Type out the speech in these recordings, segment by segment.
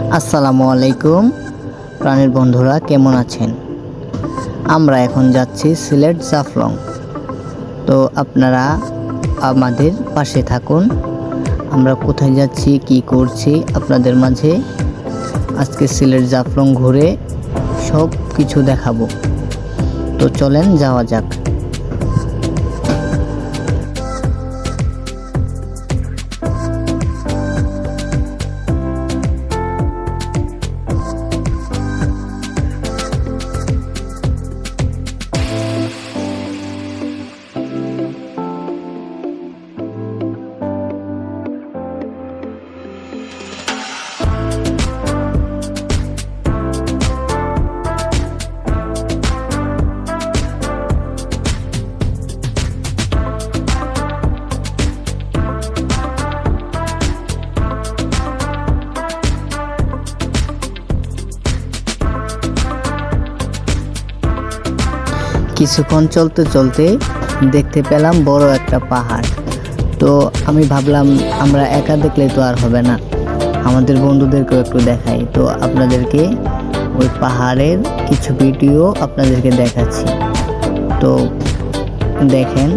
আসসালামু আলাইকুম প্রাণীর বন্ধুরা, কেমন আছেন? আমরা এখন যাচ্ছি সিলেট জাফলং। তো আপনারা আমাদের পাশে থাকুন। আমরা কোথায় যাচ্ছি, কি করছি আপনাদের মাঝে আজকে সিলেট জাফলং ঘুরে সব কিছু দেখাবো। তো চলেন যাওয়া যাক। কিছুক্ষণ চলতে চলতে দেখতে পেলাম বড় একটা পাহাড়। তো আমি ভাবলাম আমরা একা দেখলে তো আর হবে না, আমাদের বন্ধুদেরকেও একটু দেখাই। তো আপনাদেরকে ওই পাহাড়ের কিছু ভিডিও আপনাদেরকে দেখাচ্ছি। তো দেখেন।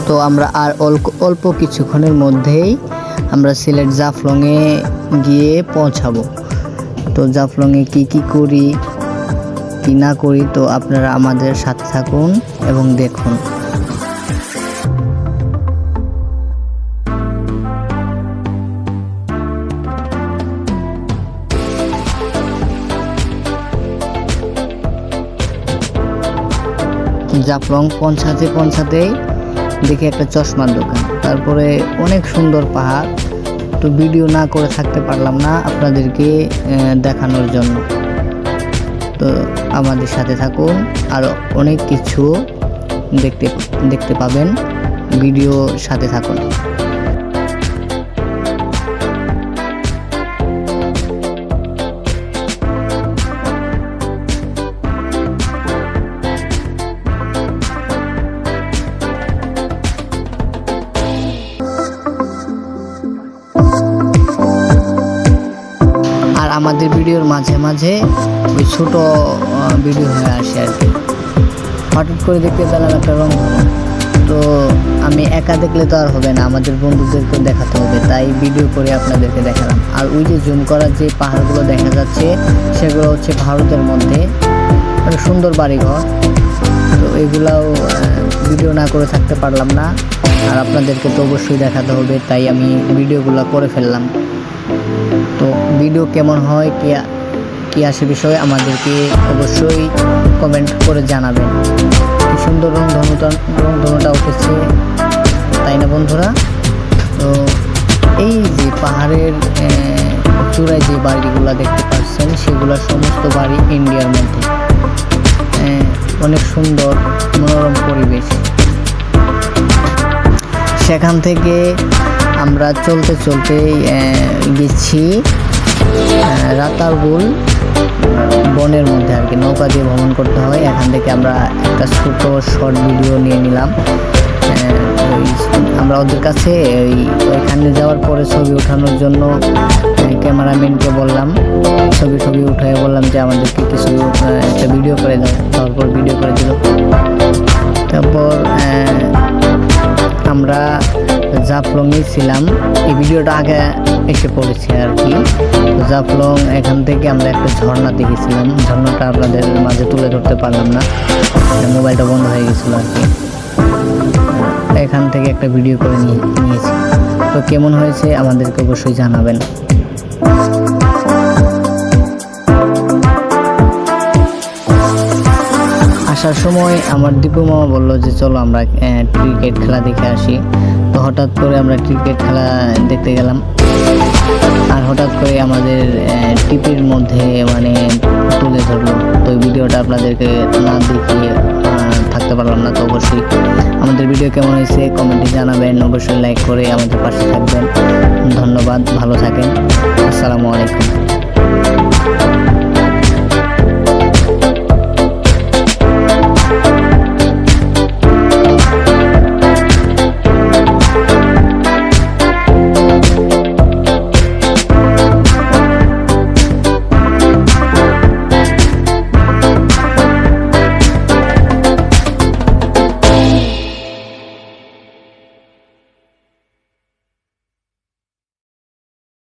তো আমরা আর অল্প কিছুক্ষণের মধ্যেই আমরা সিলেট জাফলংয়ে গিয়ে পৌঁছাবো। তো জাফলংয়ে কি করি কি না করি, তো আপনারা আমাদের সাথে থাকুন এবং দেখুন। জাফলং পৌঁছাতেই দেখি একটা চশমার দোকান, তারপরে অনেক সুন্দর পাহাড়। তো ভিডিও না করে থাকতে পারলাম না আপনাদেরকে দেখানোর জন্য। তো আমাদের সাথে থাকুন, আর অনেক কিছু দেখতে পাবেন। ভিডিও সাথে থাকুন। আর আমাদের ভিডিওর মাঝে মাঝে ওই ছোট ভিডিও হয়ে আসে আর কি। হঠাৎ করে দেখতে পেলাম একটা রং। তো আমি একা দেখলে তো আর হবে না, আমাদের বন্ধুদেরকেও দেখাতে হবে, তাই ভিডিও করে আপনাদেরকে দেখালাম। আর ওই যে জুম করার যে পাহাড়গুলো দেখা যাচ্ছে, সেগুলো হচ্ছে ভারতের মধ্যে অনেক সুন্দর বাড়িঘর। তো এগুলাও ভিডিও না করে থাকতে পারলাম না, আর আপনাদেরকে তো অবশ্যই দেখাতে হবে, তাই আমি ভিডিওগুলো করে ফেললাম। তো ভিডিও কেমন হয়, কি আসে বিষয়ে আমাদেরকে অবশ্যই কমেন্ট করে জানাবেন। কি সুন্দর রংধনুটা উঠেছে, তাই না বন্ধুরা? তো এই যে পাহাড়ের চূড়ায় যে বাড়িগুলো দেখতে পাচ্ছেন, সেগুলো সমস্ত বাড়ি ইন্ডিয়ার মধ্যে। অনেক সুন্দর মনোরম পরিবেশ। সেখান থেকে আমরা চলতে গেছি রাতারগুল বনের মধ্যে আর কি। নৌকা দিয়ে ভ্রমণ করতে হয়। এখান থেকে আমরা একটা ছোট শর্ট ভিডিও নিয়ে নিলাম। আমরা ওদের কাছে ওইখানে যাওয়ার পরে ছবি ওঠানোর জন্য ক্যামেরাম্যানকে বললাম, ছবি উঠে বললাম যে আমাদেরকে কিছু একটা ভিডিও করে দাও। তারপর ভিডিও করে দিল। তারপর আমরা জাফলংয়ে ছিলাম। এই ভিডিওটা আগে এসে পড়েছে আর কি। জাফলং এখান থেকে আমরা একটা ঝর্ণা দেখেছিলাম। ঝর্ণাটা আপনাদের মাঝে তুলে ধরতে পারলাম না, মোবাইলটা বন্ধ হয়ে গেছিল আর কি। এখান থেকে একটা ভিডিও করে নিয়েছি। তো কেমন হয়েছে আমাদেরকে অবশ্যই জানাবেন। আসার সময় আমার দীপু মামা বললো যে চলো আমরা ক্রিকেট খেলা দেখে আসি। তো হঠাৎ করে আমরা ক্রিকেট খেলা দেখতে গেলাম। আর হঠাৎ করে আমাদের টিভির মধ্যে তুলে ধরলো। তো ভিডিওটা আপনাদেরকে না দেখিয়ে থাকতে পারলাম না। তো ভিডিও কেমন হয়েছে কমেন্টে জানাবেন, অবশ্যই লাইক করে আমাদের পাশে থাকবেন। ধন্যবাদ, ভালো থাকেন। আসসালামু